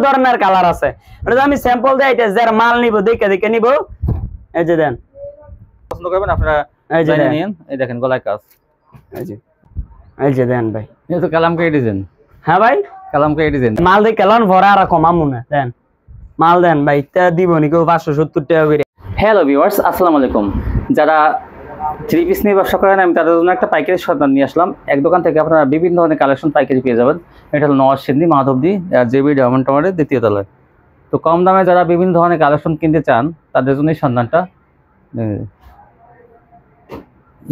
ধরনের কালার আছে। এটা আমি স্যাম্পল দেখাইতেছি, যারা মাল নিব দেখে দেখে নিব। এই যে দেন, পছন্দ করবেন আপনারা, এই যে নিন। এই দেখেন গলায় কাজ, এই যে দেন ভাই, এই তো কালামকারী ডিজাইন। হ্যাঁ ভাই, কালামকারী ডিজাইন। মাল দেখে কেমন ভরা আর কমামু না। দেন মাল দেন ভাই, তা দিব নি কেউ 570 টাকা করে। হ্যালো ভিউয়ার্স, আসসালামু আলাইকুম। যারা থ্রি পিস নিয়ে ব্যবসা করেন, আমি তাদের জন্য একটা পাইকারি সন্ধান নিয়ে আসলাম। এক দোকান থেকে আপনারা বিভিন্ন ধরনের কালেকশন পাইকারি পেয়ে যাবেন। এটা হলো নওয়াজশিন্দি মাধবদী জেবি ডায়মন্ড টাওয়ারের দ্বিতীয় তলায়। তো কম দামে যারা বিভিন্ন ধরনের কালেকশন কিনতে চান, তাদের জন্য এই সন্ধানটা।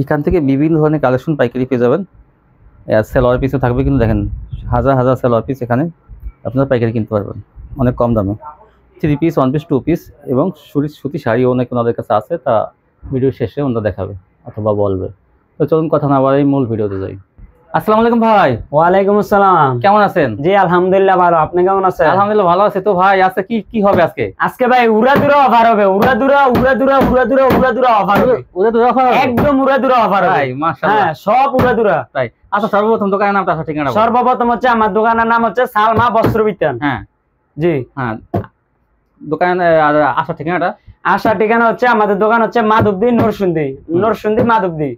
এখান থেকে বিভিন্ন ধরনের কালেকশন পাইকারি পেয়ে যাবেন। সেলোয়ার পিসও থাকবে, কিন্তু দেখেন হাজার হাজার সেলোয়ার পিস এখানে আপনারা পাইকারি কিনতে পারবেন অনেক কম দামে। Three piece, one piece, two piece এবং সুতি শাড়িও অনেক ওনাদের কাছে আছে, তা ভিডিও শেষে ওনারা দেখাবে অথবা বলবে। তো চলুন কথা না বাড়াই মূল ভিডিওতে যাই। আসসালামু আলাইকুম ভাই। ওয়ালাইকুম আসসালাম। কেমন আছেন? জি আলহামদুলিল্লাহ ভালো, আপনি কেমন আছেন? আলহামদুলিল্লাহ ভালো আছে। তো ভাই আজকে কি হবে আজকে? আজকে ভাই উড়াদুরা অফার হবে, উড়াদুরা অফার হবে, একদম উড়াদুরা অফার হবে। মাশাআল্লাহ, হ্যাঁ সব উড়াদুরা। তাই আচ্ছা, সর্বপ্রথম দোকানের নামটা, ঠিকানা? সর্বপ্রথম হচ্ছে আমার দোকানের নাম হচ্ছে সালমা বস্ত্র বিতান। হ্যাঁ জি, হ্যাঁ। দোকানে আসার ঠিকানাটা? আসার ঠিকানা হচ্ছে আমাদের দোকান হচ্ছে Madhabdi Narsingdi Madhabdi.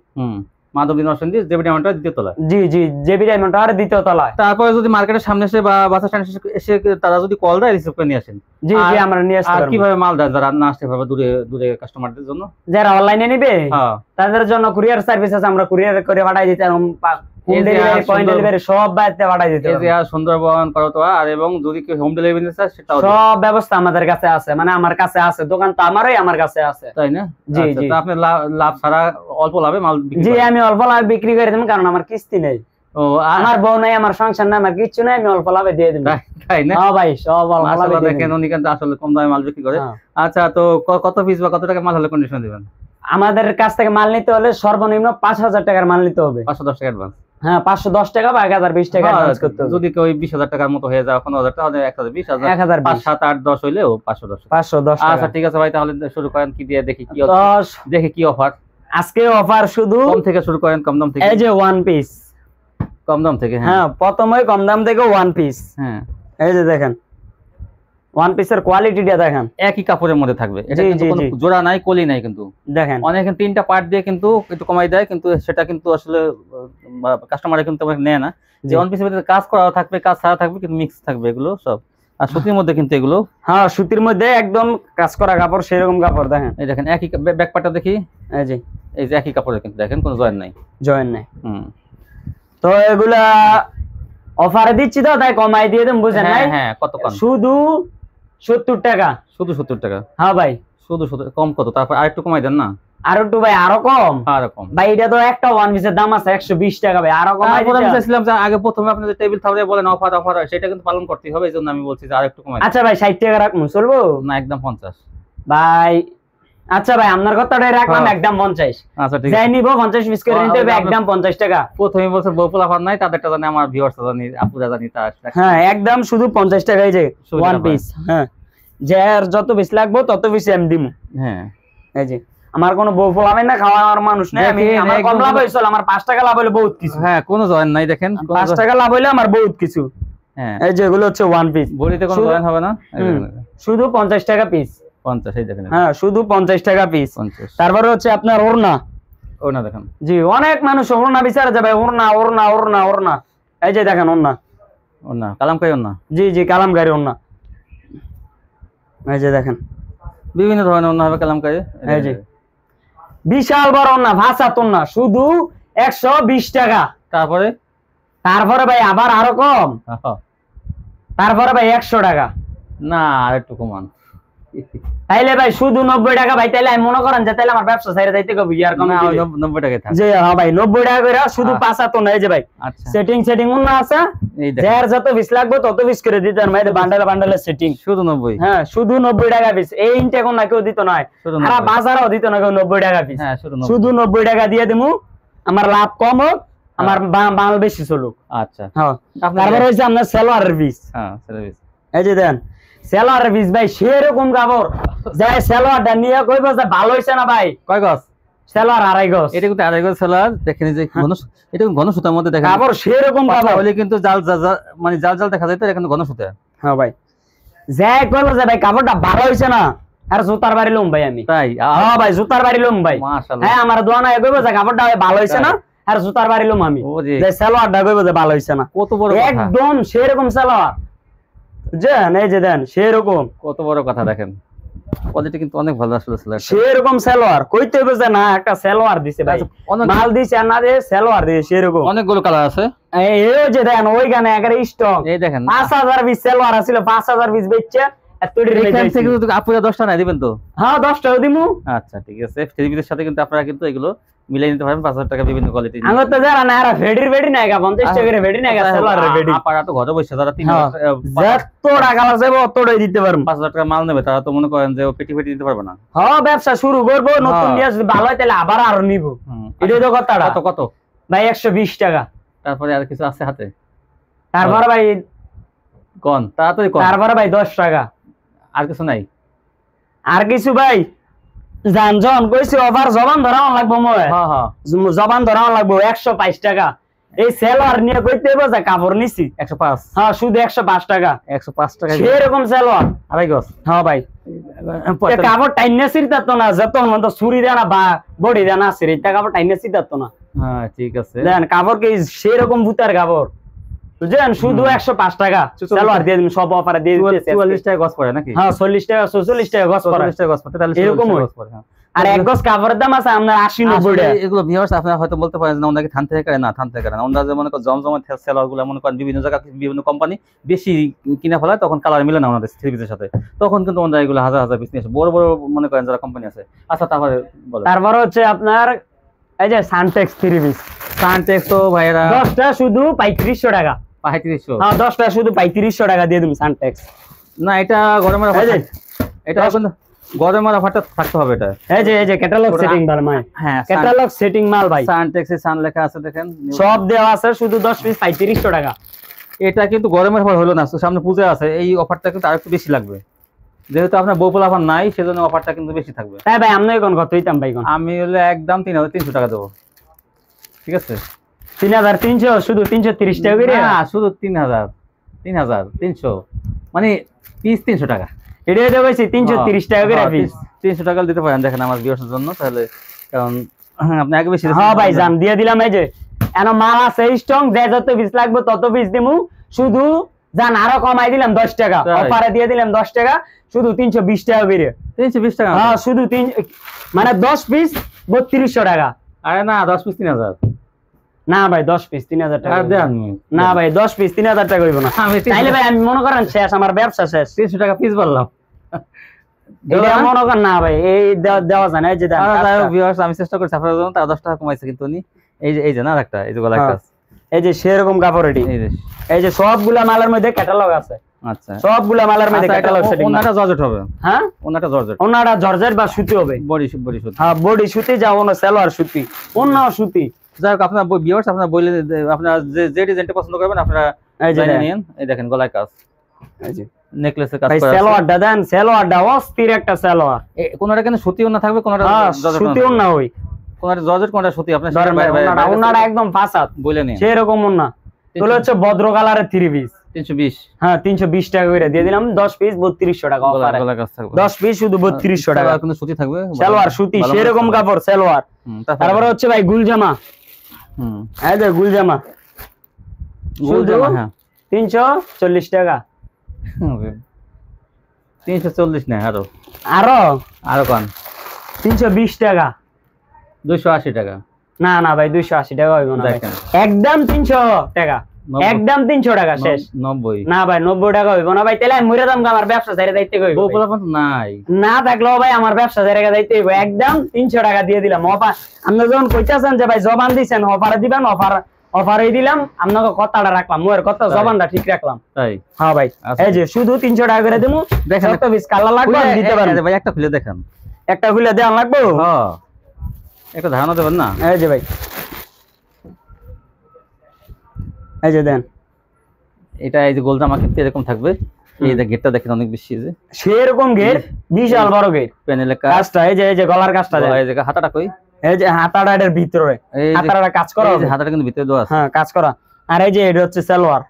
Madhabdi Narsingdi JB diamond tower দ্বিতীয় তলায়। জি জি, জেবি ডায়মন্ড টাওয়ার দ্বিতীয় তলায়। তারপরে যদি মার্কেটের সামনে এসে বা বাস স্ট্যান্ড এসে তারা যদি কল দেয়, রিসিভ করে নিয়ে আসেন। জি জি, আমরা নিয়ে আসতে পারবো। আর কিভাবে মাল দেন যারা না আসতে পারবে, দূরে কাস্টমারদের জন্য? যারা অনলাইনে নিবে তাদের জন্য কুরিয়ার সার্ভিস আছে, আমরা কুরিয়ার করে পাঠাই দিতে পারবো। হোম ডেলিভারি, পয়েন্ট ডেলিভারি সব বাইরে পাঠাই দিতে পারবো। এই যে সুন্দরবন, করতোয়া, আর এবং যদি কেউ হোম ডেলিভারি নিতে চায় সেটাও সব ব্যবস্থা আমাদের কাছে আছে, মানে আমার কাছে আছে। দোকান তো আমারই, আমার কাছে আছে। তাই না? জি জি। তো আপনি লাভ ছাড়া অল্প লাভে মাল বিক্রি করেন? জি, আমি অল্প লাভে বিক্রি করে দেব, কারণ আমার কিস্তি নেই। ও, আমার বউ নাই, আমার সংসার নাই, আমার কিচ্ছু নাই, আমি অল্প লাভে দিয়ে দেব। তাই না? হ্যাঁ ভাই, সব অল্প লাভে দেখেন উনি কিন্তু আসলে কম দামে মাল বিক্রি করে। আচ্ছা, তো কত পিস বা কত টাকা মাল হলে কন্ডিশন দিবেন? আমাদের কাছ থেকে মাল নিতে হলে সর্বনিম্ন 5000 টাকার মাল নিতে হবে। 510 টাকা অ্যাডভান্স? হ্যাঁ, 510 টাকা বা 1020 টাকা অ্যাডভান্স করতে হবে। যদি কেউ 20000 টাকার মতো হয়ে যায়, 15000 টাকা, 1020, 5 7 8 10 হইলেও 510 টাকা। আচ্ছা ঠিক আছে ভাই, তাহলে শুরু করেন। কি দিয়ে দেখি কি অফার আজকে? অফার শুধু কম থেকে শুরু করেন, কম দাম থেকে। এই যে ওয়ান পিস, কম দাম থেকে। হ্যাঁ, প্রথমে কম দাম থেকে ওয়ান পিস। হ্যাঁ, এই যে দেখেন ওয়ান পিসের কোয়ালিটিটা দেখেন, একই কাপড়ের মধ্যে থাকবে। এটা কিন্তু কোনো জোড়া নাই, কলি নাই, কিন্তু দেখেন অনেকে 3টা পার্ট দিয়ে কিন্তু একটু কমাই দেয়, কিন্তু সেটা কিন্তু আসলে কাস্টমারে কিন্তু নেয় না। যে ওয়ান পিসের ভিতরে কাজ করা থাকবে, কাজ ছাড়া থাকবে, কিন্তু মিক্স থাকবে এগুলো সব। আর সুতির মধ্যে কিন্তু এগুলো, হ্যাঁ সুতির মধ্যে একদম কাজ করা কাপড়, সেরকম কাপড় দেখেন। এই দেখেন একই ব্যাক পার্টটা দেখি। এই যে একই কাপড়ের, কিন্তু দেখেন কোনো জয়েন নাই। তো এগুলা অফারে দিচ্ছি তো, তাই কমাই দিয়ে দেন, বুঝেন নাই? হ্যাঁ, কত কম? শুধু 70 টাকা। শুধু 70 টাকা? হ্যাঁ ভাই, শুধু কম কত? তারপর আরেকটু কমাই দেন না? আরো একটু ভাই, আরো কম ভাই। এটা তো একটা ওয়ান পিসের দাম আছে 120 টাকা ভাই, আরো কমাই দিয়েছিলাম। আগে প্রথমে আপনি যে টেবিল থাকলে বলেন অফার হয়, সেটা কিন্তু পালন করতে হবে। এইজন্য আমি বলছি যে আরেকটু কমাই। আচ্ছা ভাই, 60 টাকা রাখমু, চলবো? না, একদম 50 ভাই। আচ্ছা ভাই, আপনার কথাটাই রাখলাম, একদম 50। আচ্ছা ঠিক আছে, যাই নিব 50 পিস করে নিতে হবে, একদম 50 টাকা। প্রথমে বলছেন বউপুল অফার নাই, তাদেরটা জানি, আমার ভিউয়ার্স জানি, আপুরা জানি। হ্যাঁ, একদম শুধু 50 টাকায় যে ওয়ান পিস। হ্যাঁ, যার যত পিস লাগবে তত পিস আমি দিমু। হ্যাঁ, এই যে আমার কোনো বউ ফলাবে না, খাওয়ার মানুষ নাই। আমি আমার কম লাভ হইছিল, আমার 5 টাকা লাভ হইলে বহুত কিছু। হ্যাঁ, কোনো জয়েন নাই, দেখেন 5 টাকা লাভ হইলে আমার বহুত কিছু। হ্যাঁ, এই যে এগুলো হচ্ছে ওয়ান পিস, বডিতে কোনো জয়েন হবে না, শুধু 50 টাকা পিস। 50, এই দেখেন। হ্যাঁ, শুধু 50 টাকা পিস। তারপরে হচ্ছে আপনার ওড়না দেখেন। জি, অনেক মানুষ ওড়না বিচারে যাবে, ওড়না। এই যে দেখেন ওড়না কালামকারী ওড়না। জি জি, কালামকারী ওড়না। এই যে দেখেন বিভিন্ন ধরনের ওড়না হবে কালামকারী। এই যে বিশাল বড় ওড়না, ভাষা ওড়না, শুধু 120 টাকা। তারপরে ভাই আবার আরো কম, তারপরে ভাই 100 টাকা। না, আর একটু কমান। তাইলে ভাই শুধু 90 টাকা ভাই। তাইলে আমি মনে করেন যে তাইলে আমার ব্যবসা ছাইরে যাইতে কবে, আর কম 90 টাকা থাকে। জি হ্যাঁ ভাই, 90 টাকা করে শুধু পাঁচা তো নাই। যে ভাই সেটিং ওন্না আছে, যার যত পিস লাগবে তত পিস করে দিতেন ভাই। বান্ডালে সেটিং শুধু 90। হ্যাঁ, শুধু 90 টাকা পিস। এই ইনটে কোন না কেউ দিত না, সারা বাজারও দিত না কেউ 90 টাকা পিস। হ্যাঁ, শুধু 90 টাকা দিয়ে দিমু, আমার লাভ কম হোক, আমার মাল বেশি চলুক। আচ্ছা হ্যাঁ, তারপর হইছে আপনার সেলোয়ারের পিস। হ্যাঁ, সেলোয়ার পিস। এই যে দেন সেলোয়ারের পিস ভাই, সেরকম কাপড় যাই সেলোয়ারটা নিয়ে কইবো যে ভালো হইছে না ভাই। কয় গজ সেলোয়ার? 2.5 গজ। এটা কিন্তু 2.5 গজ সেলোয়ার। দেখেন যে এটা ঘন সুতার মধ্যে দেখেন কাপড়, সেরকম কাপড় হলে কিন্তু জাল মানে জাল দেখা যায়, তো এটা কিন্তু ঘন সুতা। হ্যাঁ ভাই, যাই কইলো যে ভাই কাপড়টা ভালো হইছে না আর জুতার বাড়ি লম ভাই আমি তাই হ্যাঁ ভাই জুতার বাড়ি লম ভাই মাশাআল্লাহ হ্যাঁ আমার দোয়া নাই কইবো যে কাপড়টা ভালো হইছে না আর জুতার বাড়ি লম আমি যে সালোয়ারটা কইবো যে ভালো হইছে না কত বড় কথা একদম সেরকম সালোয়ার জান এই যে দেন সেরকম কত বড় কথা দেখেন কোয়ালিটি কিন্তু অনেক ভালো আসলে সালোয়ার সেরকম সালোয়ার কইতে হবে যে না একটা সালোয়ার দিছে ভাই মাল দিছে না যে সালোয়ার দিছে সেরকম অনেকগুলো কালার আছে এই যে দেন ওই গানে একেবারে স্টক এই দেখেন 5000 পিস সালোয়ার আছিল 5000 পিস বেচছে এতটি এখান থেকে তো আপুরা 10টা না দিবেন তো হ্যাঁ 10 টাকা দিমু আচ্ছা ঠিক আছে থ্রি পিসের সাথে কিন্তু আপনারা কিন্তু এগুলো মিলাই নিতে পারবেন 5000 টাকা বিভিন্ন কোয়ালিটি আমি তো জানা না আর ভেডি নাইগা 50 টাকা করে ভেডি নাইগা সালোয়ারের ভেডি আপনারা তো ঘরে বসে যারা যত টাকা লাগবে অতটাই দিতে পারবো 5000 টাকা মাল নেবে তারা তো মনে করেন যে পেটি দিতে পারবে না হ্যাঁ ব্যবসা শুরু করব নতুন নিয়ে যদি ভালো হয় তাহলে আবার আরো নিব এটাই তো কথাটা কত ভাই 120 টাকা তারপরে আর কিছু আছে হাতে তারপরে ভাই কোন তাড়াতাড়ি কোন তারপরে ভাই 10 টাকা আর কিছু নাই আর কিছু ভাই জানজন কইছি ওভার জবান ধরাও লাগবো মই হ্যাঁ হ্যাঁ জবান ধরাও লাগবো 122 টাকা এই সালোয়ার নিয়ে কইতে হবে যে কাপড় নিছি 105 হ্যাঁ শুধু 105 টাকা 105 টাকা সেরকম সালোয়ার আড়াই গজ হ্যাঁ ভাই কাপড় টাইনে সিরতাতো না যত মত ছুরি দেনা বা বডি দেনা আছে এটা কাপড় টাইনে সিরতাতো না হ্যাঁ ঠিক আছে দেন কাপড় কি সেরকম ভূতার কাপড় বুঝছেন শুধু 105 টাকা সালোয়ার দিয়ে দিন সব অফারে দিয়ে দিতেছে 44 টাকা গজ পড়ে নাকি হ্যাঁ 40 টাকা 44 টাকা গজ পড়ে 44 টাকা গজ পড়ে তাহলে এরকম গজ পড়ে আর এক গজ কাপড়ের দাম আছে আপনার 80 90 টাকা এগুলো ভিউয়ার্স আপনারা হয়তো বলতে পারেন না ওনাকে থান থেকে করে না থান থেকে করে না ওনারা যে মনে করেন জমজমের সেলার গুলো মনে করেন বিভিন্ন জায়গা বিভিন্ন কোম্পানি বেশি কিনা ফেলায় তখন কালার মিলে না ওনাদের থ্রি পিসের সাথে তখন কিন্তু ওনারা এগুলো হাজার হাজার পিস নিয়ে আসে বড় বড় মনে করেন যারা কোম্পানি আছে আচ্ছা তারপরে বলেন তারপর হচ্ছে আপনার এই যে সানটেক্স থ্রি পিস সানটেক্স তো ভাইরা 10টা শুধু 3500 টাকা 3500 হ্যাঁ 10টা শুধু 3500 টাকা দিয়ে দিন সানটেক্স না এটা গরমের অফার এটা এখন গরমের অফারটা থাকতে হবে এটা এই যে ক্যাটালগ সেটিং মাল ভাই হ্যাঁ ক্যাটালগ সেটিং মাল ভাই সানটেক্সে সান লেখা আছে দেখেন সব দেওয়া আছে শুধু 10 পিস 3500 টাকা এটা কিন্তু গরমের অফার হলো না সামনে পূজা আছে এই অফারটা কিন্তু আরেকটু বেশি লাগবে যেহেতু আপনার বউপল অফার নাই সেজন্য অফারটা কিন্তু বেশি থাকবে তাই ভাই আপনি কোন কত হইতাম ভাই কোন আমি হলো একদম 3300 টাকা দেবো ঠিক আছে 3300 শুধু 330 টাকা করে না শুধু 3300 মানে পিস 300 টাকা এটাই তো কইছি 330 টাকা করে পিস 300 টাকা দিতে পারেন দেখেন আমার ভিউয়ার্সের জন্য তাহলে কারণ আপনি আগে বেশি হ্যাঁ ভাই জান দিয়ে দিলাম এই যে এনো মাল আছে স্ট্রং যে যত পিস লাগবে তত পিস দিমু শুধু জান আরো কমাই দিলাম 10 টাকা অফারে দিয়ে দিলাম 10 টাকা শুধু 320 টাকা করে 320 টাকা হ্যাঁ শুধু 3 মানে 10 পিস 3200 টাকা আরে না 10 পিস 3000 না ভাই 10 পিস 3000 টাকা দেন না ভাই 10 পিস 3000 টাকা হইব না তাইলে ভাই আমি মনে করেন শেষ আমার ব্যবসা শেষ 300 টাকা পিস বললাম এটা মনে করেন না ভাই এই দেওয়া যায় না এই যে ভিউয়ার্স আমি চেষ্টা করছি আপনাদের জন্য তার 10 টাকা কমাইছে কিন্তু উনি এই যে না একটা এই যে গলা কাজ এই যে সেরকম কাপড় এটি এই যে সবগুলা মালের মধ্যে ক্যাটালগ আছে আচ্ছা সবগুলা মালের মধ্যে ক্যাটালগ সেটিং ওনাটা জর্জেট হবে হ্যাঁ ওনাটা জর্জেট বা সুতি হবে বডি সুতি হ্যাঁ বডি সুতি যাও না সালোয়ার সুতি অন্য সুতি যাই হোক আপনার ভিউয়ার্স আপনারা বলে আপনারা যে ডিজাইনটা পছন্দ করবেন আপনারা এই যে নিন এই দেখেন গলায় কাজ এই যে নেকলেসের কাজ করা আছে সালোয়ারটা দেন সালোয়ারটা অস্থির একটা সালোয়ার কোনটা কেন সুতিও না থাকবে কোনটা সুতিও না হই কোনটা জর্জেট কোনটা সুতি আপনি ওনাটা একদম ফাসাদ বলে নিন সেরকম না তাহলে হচ্ছে ভদ্র কালারের থ্রি পিস 320 হ্যাঁ 320 টাকা করে দিয়ে দিলাম 10 পিস 3200 টাকা অফারে 10 পিস শুধু 3200 টাকা কিন্তু সুতি থাকবে সালোয়ার সুতি সেরকম কাপড় সালোয়ার তারপরে হচ্ছে ভাই গুলজামা এই যে গুলজামা হ্যাঁ 340 টাকা 340 না আরো কোন 320 টাকা 280 টাকা না ভাই 280 টাকা হইব না একদম 300 টাকা একদম 300 টাকা শেষ 90 না ভাই 90 টাকা হইব না ভাই তাহলে আমি মরে দাম আমার ব্যবসা ছেড়ে দিতে কইব নাই না থাকলেও ভাই আমার ব্যবসা ছেড়ে দিতে হইব একদম 300 টাকা দিয়ে দিলাম অফার আপনারা যখন কইতাছেন যে ভাই জবান দিবেন অফারে দিবেন অফারে দিলাম আপনাকে কথাটা রাখলাম মোর কথা জবানটা ঠিক রাখলাম তাই হ্যাঁ ভাই এই যে শুধু 300 টাকা করে দেবো দেখেন তো 20 কালার লাগবে দিতে পারেন ভাই একটা খুলে দেখেন একটা খুলে দেন লাগবে হ্যাঁ একটা ধারণা দেবেন না এই যে ভাই এই যে দেন এটা এই যে গোলজামা কিন্তু এরকম থাকবে এই যে গেটটা দেখেন অনেক বেশি যে সেরকম গেট বিশাল বড় গেট প্যানেলে কাজটা এই যে গলার কাজটা এই যে হাতাটা কই এই যে হাতাটা এর ভিতরে হাতাটা কাজ করা এই যে হাতাটা কিন্তু ভিতরে দেওয়া আছে হ্যাঁ কাজ করা আর এই যে এটা হচ্ছে সালোয়ার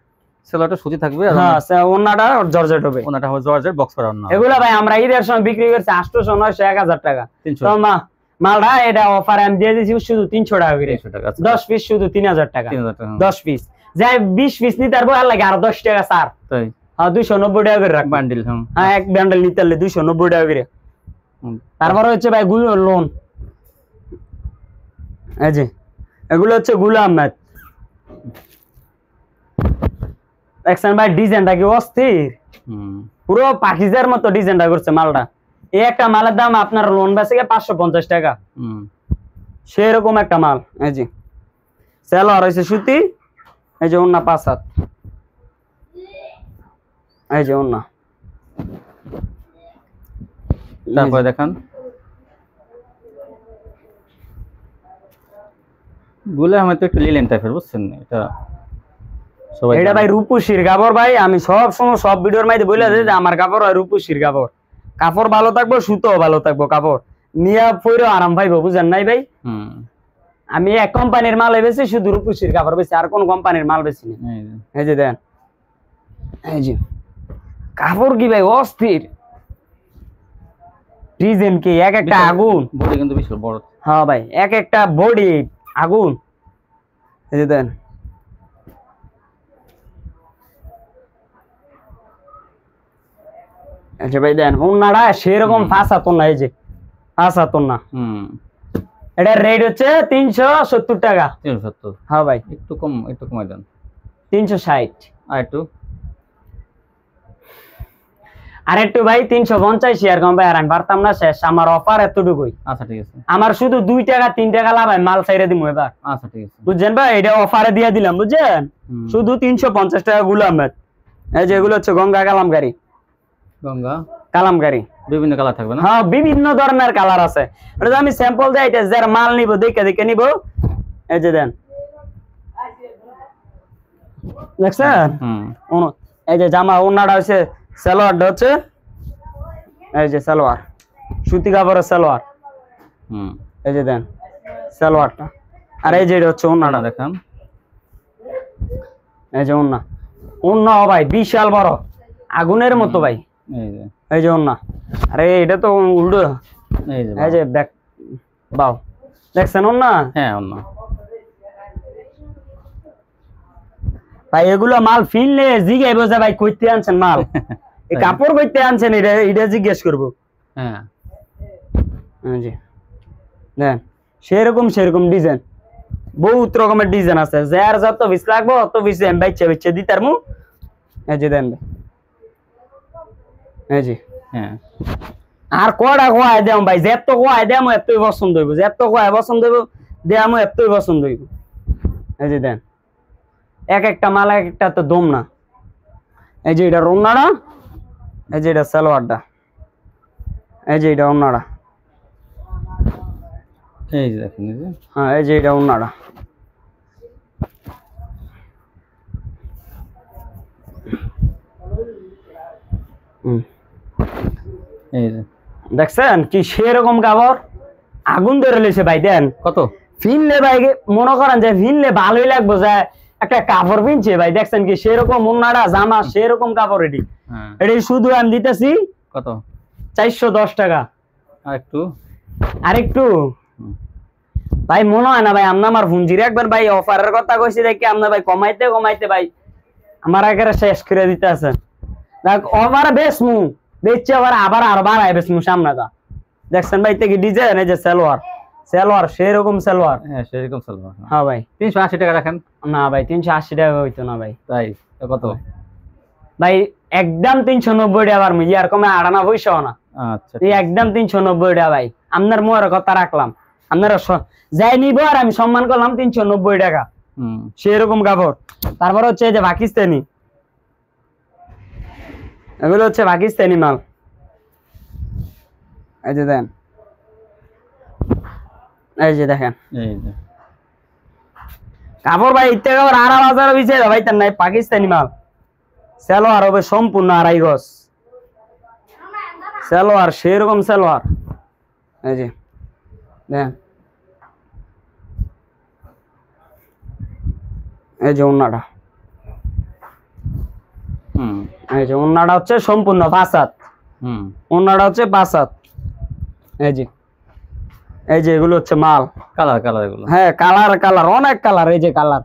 সেলোয়ারটা সুতি থাকবে আর হ্যাঁ ওন্নাটা জর্জেট হবে, ওন্নাটা হবে জর্জেট বক্স করা ওন্না। এগুলা ভাই আমরা ঈদের সময় বিক্রি করছি 800 900 1000 টাকা, তো মালটা এটা অফার আমি দিয়ে দিছি শুধু 300 টাকা করে, 300 টাকা 10 পিস শুধু 3000 টাকা, 10 পিস যাই 20 পিস নিতে পারবো আর লাগে আর 10 টাকা ছাড়। তাই হ্যাঁ 290 টাকা করে রাখ বান্ডিল। হ্যাঁ এক বান্ডেল নিতে হলে 290 টাকা করে। তারপরে হচ্ছে ভাই লোন, এই যে এগুলো হচ্ছে গুল আহমেদ, দেখছেন ভাই ডিজাইনটা কি অস্থির, পুরো পাকিজার মতো ডিজাইনটা করছে মালটা। এই একটা মালের দাম আপনার লোন বেচে 550 টাকা, সেরকম একটা মাল। এই যে সেলোয়ার হয়েছে সুতি, এই যে ওন্না 5 হাত, এই যে ওন্না। তারপরে দেখান গুলা আমার তো একটু লিলেন টাইপের, বুঝছেন এটা সবাই এটা ভাই রূপসীর কাপড় ভাই, আমি সব সময় সব ভিডিওর মধ্যে বলে দেই যে আমার কাপড় হয় রূপসীর কাপড়, কাপড় ভালো থাকবো সুতো ভালো থাকবো, কাপড় নিয়া পইরো আরাম পাইবো, বুঝেন নাই ভাই। আমি এক কোম্পানির মাল বেশি, শুধু রূপসীর কাপড় বেশি, আর কোন কোম্পানির মাল বেশি না। এই যে দেন, এই যে কাপড় কি ভাই অস্থির, ডিজাইন কি এক একটা আগুন, বডি কিন্তু বিশাল বড়। হ্যাঁ ভাই এক একটা বডি আগুন। এই যে দেন আচ্ছা ভাই দেন ওন্নাটা সেরকম ফাঁসা তো না, এই যে ফাঁসা তো না। এটা রেট হচ্ছে 370 টাকা। 370? হ্যাঁ ভাই একটু কম, একটু কমাই দেন। 360 আর একটু ভাই 350 আর কম ভাই আর আমি পারতাম না, শেষ আমার অফার এতটুকুই। আচ্ছা ঠিক আছে, আমার শুধু 2 টাকা 3 টাকা লাভ হয়, মাল ছাইরে দিমু এবার। আচ্ছা ঠিক আছে বুঝছেন ভাই, এটা অফারে দিয়ে দিলাম বুঝছেন, শুধু 350 টাকা গুল আহমেদ। এই যে এগুলো হচ্ছে গঙ্গা কালামকারী, গঙ্গা কালামকারী বিভিন্ন কালার থাকবে না? হ্যাঁ বিভিন্ন ধরনের কালার আছে, এটা আমি স্যাম্পল দেই, এটা যারা মাল নিব দেখে দেখে নিব। এই যে দেন দেখছেন, এই যে জামা ওন্নাটা হচ্ছে, সালোয়ারটা হচ্ছে এই যে সালোয়ার, সুতি কাপড়ের সালোয়ার। এই যে দেন সালোয়ারটা, আর এই যে এটা হচ্ছে ওন্নাটা দেখেন, এই যে ওন্না, ওন্না ভাই বিশাল বড় আগুনের মতো ভাই। এই যে ওন্না, আরে এটা তো উল্টো, এই যে দেখ বাও দেখছেন ওন্না। হ্যাঁ ওন্না ভাই এগুলো মাল ফিনলে জিগাইবো যে ভাই কইতে আনছেন মাল, এই কাপড় কইতে আনছেন, এটা জিজ্ঞেস করবো। হ্যাঁ জি দেন সেরকম ডিজাইন, বহুত রকমের ডিজাইন আছে, যার যত পিস লাগবো অত পিস আমি বাইচা দিতার মু। এই যে দেন, এই যে হ্যাঁ আর কড়া কোয়াই দেম ভাই, যেত কোয়াই দেম এতই পছন্দ হইব, যেত কোয়াই পছন্দ হইব দেম এতই পছন্দ হইব। এই যে দেন এক একটা মাল এক একটা তো দম না। এই যে এটা ওন্নাটা, এই যে এটা সালোয়ারটা, এই যে এটা ওন্নাটা, এই যে দেখেন, এই যে হ্যাঁ এই যে এটা ওন্নাটা। এই যে দেখছেন কি সেরকম কাপড়, আগুন ধরে লেছে ভাই। দেন কত ফিনলে ভাই, মনে করেন যে ফিনলে ভালোই লাগবো, যে একটা কাপড় পিনছে ভাই, দেখছেন কি সেরকম ওন্নাটা জামা সেরকম কাপড়। এটি শুধু আমি দিতেছি কত 410 টাকা। আরেকটু ভাই মনে হয় না ভাই আপনার আমার ভুঞ্জির একবার ভাই অফারের কথা কইছি দেখি আপনার ভাই কমাইতে ভাই আমার একেবারে শেষ করে দিতে আছে। দেখ অফার বেসমু বেচছে আবার আরো বাড়ায় বেসমু সামনেটা। দেখছেন ভাই থেকে ডিজাইন, এই যে সালোয়ার সেরকম সালোয়ার। হ্যাঁ সেরকম সালোয়ার। হ্যাঁ ভাই 380 টাকা রাখেন। না ভাই 380 টাকা হইতো না ভাই। তাই কত ভাই? একদম 390 টাকা, আর ইয়ার কমে আড়ানা পয়সাও না। আচ্ছা এই একদম 390 টাকা ভাই, আপনার মোর কথা রাখলাম, আপনারা যাই নিব আর আমি সম্মান করলাম 390 টাকা। সেরকম কাপড়। তারপর হচ্ছে এই যে পাকিস্তানি, এগুলো হচ্ছে পাকিস্তানি মাল। এই যে দেন, এই যে দেখেন কাপড় ভাই ইত্যা কাপড় 8,000 বিছে ভাই, তার নাই পাকিস্তানি মাল। সালোয়ার হবে সম্পূর্ণ 2.5 গজ সালোয়ার, সেরকম সালোয়ার। এই যে দেন, এই যে ওন্নাটা, এই যে ওন্নাটা হচ্ছে সম্পূর্ণ 5 হাত। ওন্নাটা হচ্ছে 5 হাত। এই যে এগুলো হচ্ছে মাল, কালার এগুলো। হ্যাঁ কালার অনেক কালার। এই যে কালার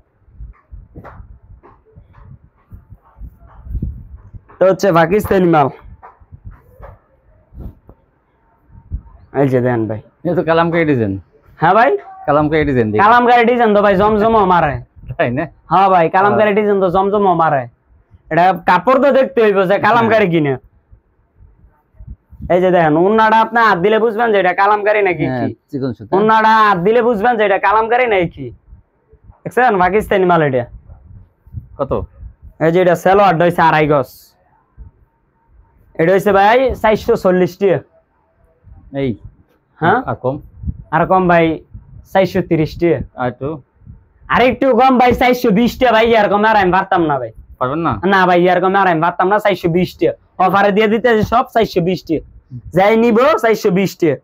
তো হচ্ছে পাকিস্তানি মাল। এই যে দেন ভাই, এই তো কালামকারী ডিজাইন। হ্যাঁ ভাই কালামকারী ডিজাইন। কালামকারী ডিজাইন তো ভাই জমজমও মারে, তাই না? হ্যাঁ ভাই কালামকারী ডিজাইন তো জমজমও মারে। এটা কাপড় তো দেখতে হইব যে কালামকারী কিনে। এই যে দেখেন ওন্নাটা আপনি হাত দিলে বুঝবেন যে এটা কালামকারী নাকি কি। ওন্নাটা হাত দিলে বুঝবেন যে এটা কালামকারী নাকি কি। দেখছেন পাকিস্তানি মাল। এটা কত? এই যে এটা সালোয়ারটা হইছে 2.5 গজ। এটা হইছে ভাই 440 টাকা। এই হ্যাঁ আর কম ভাই 430 টাকা। আর একটু কম ভাই 420 টাকা ভাই। আর কম আর আমি পারতাম না ভাই। পারবেন না? না ভাই আর কম আর আমি পারতাম না। 420 টাকা অফারে দিয়ে দিতে সব 420 টাকা। যাই নিব 420 টাকা।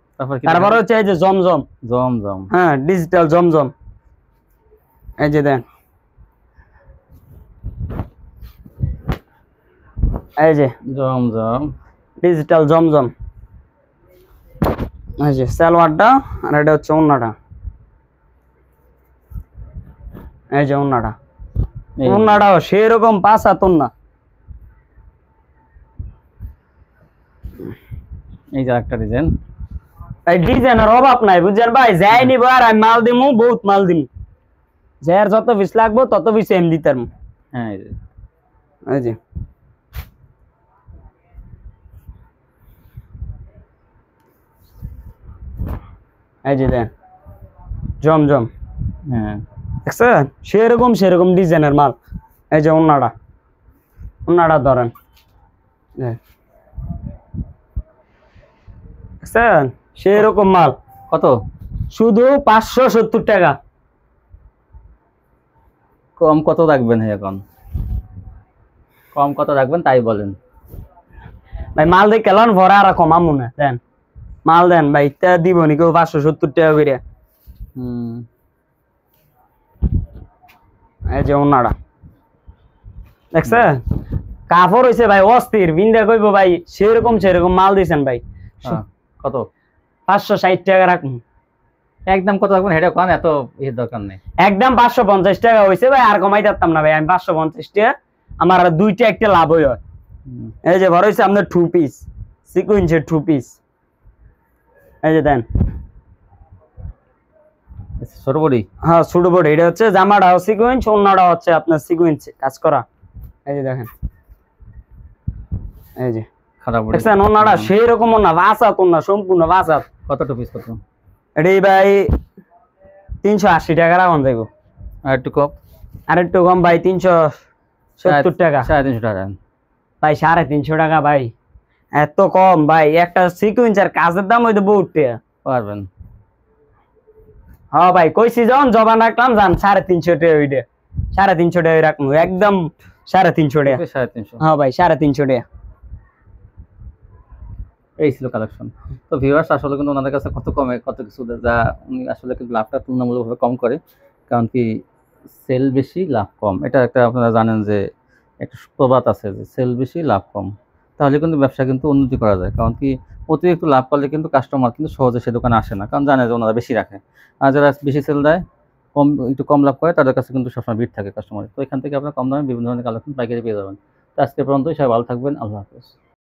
তারপর হচ্ছে এই যে জমজম। হ্যাঁ ডিজিটাল জমজম। এই যে দেন, এই যে জমজম ডিজিটাল জমজম। এই যে সালোয়ারটা আর এটা হচ্ছে ওন্নাটা। এই যে ওন্নাটাও সেরকম 5 হাত ওন্না। এই যে একটা ডিজাইন। এই ডিজাইনের অভাব নাই বুঝছেন ভাই। যাই নিব আর আমি মাল দিমু, বহুত মাল দিমু। যার যত পিস লাগবো তত পিস এম দিতাম। হ্যাঁ এই যে এই যে দেন জমজম। হ্যাঁ দেখছেন সেরকম ডিজাইনের মাল। এই যে ওন্নাটা ধরেন, দেখছেন সেরকম মাল। কত? শুধু 570 টাকা। কম কত রাখবেন? এখন কম কত রাখবেন তাই বলেন ভাই। মাল দেখে কেন ভরা আর কমামু না। দেন মাল দেন ভাই, তা দিব নি কেউ 570 টাকা করে। এই যে ওন্নাটা দেখছে কাপড় হইছে ভাই অস্থির। বিন্দা কইব ভাই সেরকম মাল দিছেন ভাই। কত? 560 টাকা রাখুন। একদম কত রাখবেন এটা কোন? এত এর দরকার নেই। একদম 550 টাকা হইছে ভাই। আর কমাই দিতাম না ভাই আমি। 550 টাকা আমার আর দুইটা একটা লাভ হই। এই যে বড় হইছে আপনার 2 পিস সিকোয়েন্সের 2 পিস। এই যে দেন ছোট বডি। হ্যাঁ ছোট বডি। এটা হচ্ছে জামাটাও সিকোয়েন্স, ওন্নাটা হচ্ছে আপনার সিকোয়েন্স কাজ করা। এই যে দেখেন, এই যে খারাপ বডি। দেখছেন ওন্নাটা সেরকম ওন্না, 5 হাত ওন্না, সম্পূর্ণ 5 হাত। কত পিস কত? এটাই ভাই 380 টাকা রাখুন যাইব। আর একটু কম ভাই 370 টাকা। 350 টাকা ভাই 350 টাকা ভাই, এত কম ভাই। একটা সিকোয়েন্সের কাজের দাম হইতো বহুত টাকা। পারবেন? হ্যাঁ ভাই কইছি যখন জবান রাখলাম জান 350 টাকা। ওইটা 350 টাকা রাখবো একদম। 350 টাকা। 350। হ্যাঁ ভাই 350 টাকা। এই ছিল কালেকশন। তো ভিউয়ার্স আসলে কিন্তু ওনাদের কাছে কত কমে কত কিছু যা উনি আসলে কিন্তু লাভটা তুলনামূলকভাবে কম করে। কারণ কি সেল বেশি লাভ কম। এটা একটা আপনারা জানেন যে একটা প্রবাদ আছে যে সেল বেশি লাভ কম। তাহলে কিন্তু ব্যবসা কিন্তু উন্নতি করা যায়। কারণ কি অতিরিক্ত লাভ করলে কিন্তু কাস্টমার কিন্তু সহজে সে দোকানে আসে না। কারণ জানে যে ওনারা বেশি রাখে। আর যারা বেশি সেল দেয় একটু কম লাভ করে তাদের কাছে কিন্তু সবসময় ভিড় থাকে কাস্টমার। তো এখান থেকে আপনারা কম দামে বিভিন্ন ধরনের কালেকশন পাইকারি পেয়ে যাবেন। তো আজকে পর্যন্তই। সবাই ভালো থাকবেন। আল্লাহ হাফেজ।